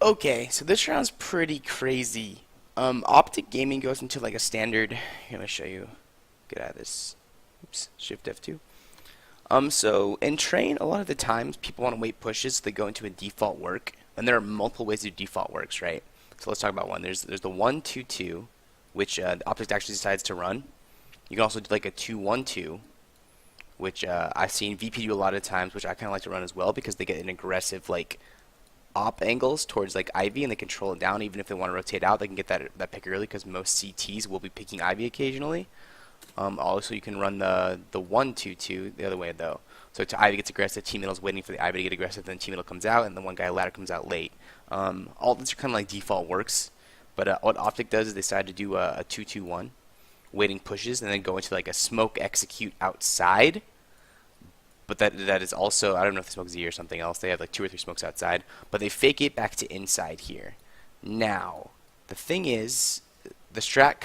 Okay, so this round's pretty crazy. Optic gaming goes into like a standard. Here, let me show you. Get out of this. Oops, Shift F2. So in train, a lot of the times people want to wait pushes, so they go into a default work, and there are multiple ways to do default works, right? So let's talk about one. There's the 1-2-2, which the Optic actually decides to run. You can also do like a 2-1-2, which I've seen VP do a lot of times, which I kind of like to run as well because they get an aggressive like op angles towards like Ivy and they control it down. Even if they want to rotate out, they can get that pick early because most CTs will be picking Ivy occasionally. Also, you can run the 1-2-2 the other way though. So to Ivy gets aggressive, team middle's waiting for the Ivy to get aggressive, then team middle comes out, and the one guy ladder comes out late. All these are kind of like default works, but what Optic does is they decide to do a 2-2-1, waiting pushes, and then go into like a smoke execute outside. But that is also, I don't know if the smoke is E or something else. They have like 2 or 3 smokes outside, but they fake it back to inside here. Now, the thing is, the strat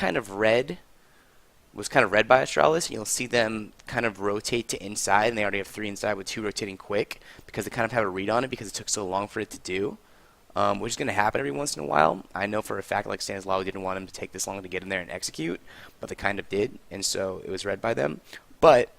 was kind of read by Astralis. You'll see them kind of rotate to inside, and they already have 3 inside with 2 rotating quick because they kind of have a read on it because it took so long for it to do, which is going to happen every once in a while. I know for a fact like Stanislaw didn't want him to take this long to get in there and execute, but they kind of did, and so it was read by them. But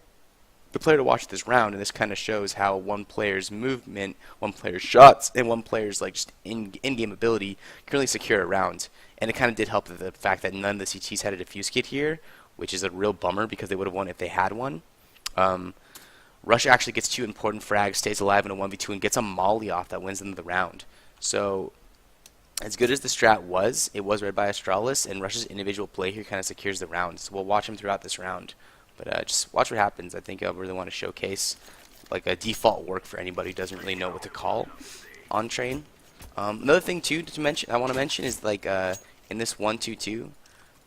the player to watch this round, and this kind of shows how one player's movement, one player's shots, and one player's like just in-game ability can really secure a round. And it kind of did help the fact that none of the CTs had a defuse kit here, which is a real bummer because they would have won if they had one. Rush actually gets 2 important frags, stays alive in a 1v2, and gets a molly off that wins them the round. So as good as the strat was, it was read by Astralis, and Rush's individual play here kind of secures the round. So we'll watch him throughout this round. But just watch what happens. I think I really want to showcase like a default work for anybody who doesn't really know what to call on train. Another thing too I want to mention is like in this 1-2-2,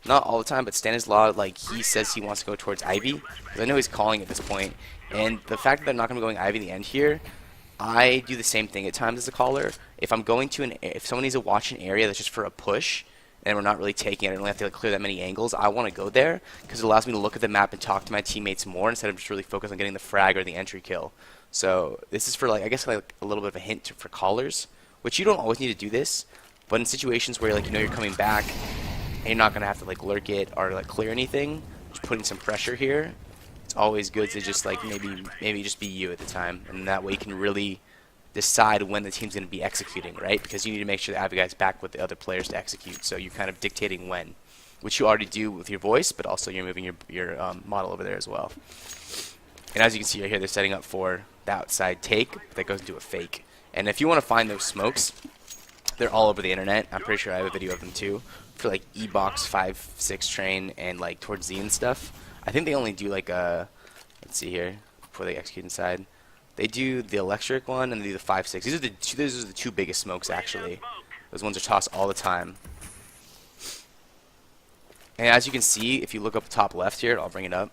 not all the time, but Stanislaw, like he says he wants to go towards Ivy because I know he's calling at this point. And the fact that they're not going to be going Ivy in the end here, I do the same thing at times as a caller. If I'm going to if someone needs to watch an area that's just for a push, and we're not really taking it, I don't have to like, clear that many angles, I want to go there because it allows me to look at the map and talk to my teammates more instead of just really focus on getting the frag or the entry kill. So this is for like, I guess like a little bit of a hint for callers, which you don't always need to do this, but in situations where like you know you're coming back and you're not going to have to like lurk it or like clear anything, just putting some pressure here, it's always good to just like maybe just be you at the time, and that way you can really decide when the team's going to be executing, right? Because you need to make sure that every guy's back with the other players to execute. So you're kind of dictating when, which you already do with your voice, but also you're moving your model over there as well. And as you can see right here, they're setting up for the outside take that goes into a fake. And if you want to find those smokes, they're all over the internet. I'm pretty sure I have a video of them too for like E-Box 5-6 train and like towards Z and stuff. I think they only do like a, let's see here, before they execute inside. They do the electric one and they do the 5-6. These are the 2 biggest smokes actually. Those ones are tossed all the time. And as you can see, if you look up top left here, I'll bring it up.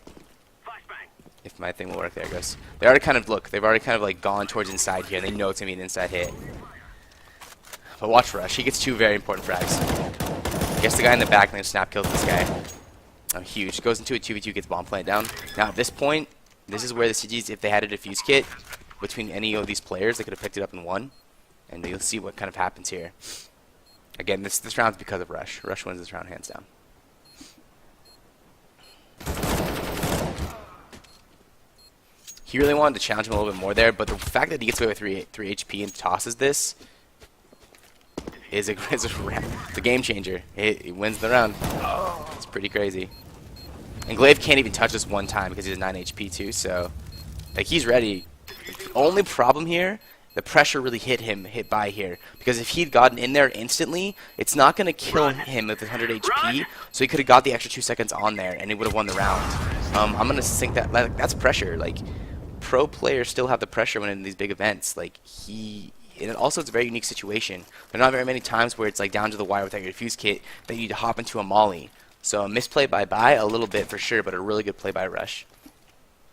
If my thing will work, there it goes. They've already kind of like gone towards inside here. They know it's gonna be an inside hit. But watch Rush. He gets 2 very important frags. Gets the guy in the back and then snap kills this guy. Oh, huge. Goes into a 2v2, gets bomb plant down. Now at this point, this is where the CGs, if they had a defuse kit between any of these players, they could have picked it up and won. And you'll see what kind of happens here. Again, this round's because of Rush. Rush wins this round hands down. He really wanted to challenge him a little bit more there, but the fact that he gets away with 3 HP and tosses this is a game changer. He wins the round. It's pretty crazy. And Glaive can't even touch this one time because he has 9 HP too, so like he's ready. The only problem here, the pressure really hit by here. Because if he'd gotten in there instantly, it's not going to kill him with 100 HP, so he could have got the extra 2 seconds on there and he would have won the round. I'm going to think that that's pressure. Like, pro players still have the pressure when in these big events. Like, and also it's a very unique situation. There are not very many times where it's like down to the wire without your defuse kit that you need to hop into a molly. So a misplay by a little bit for sure, but a really good play by Rush.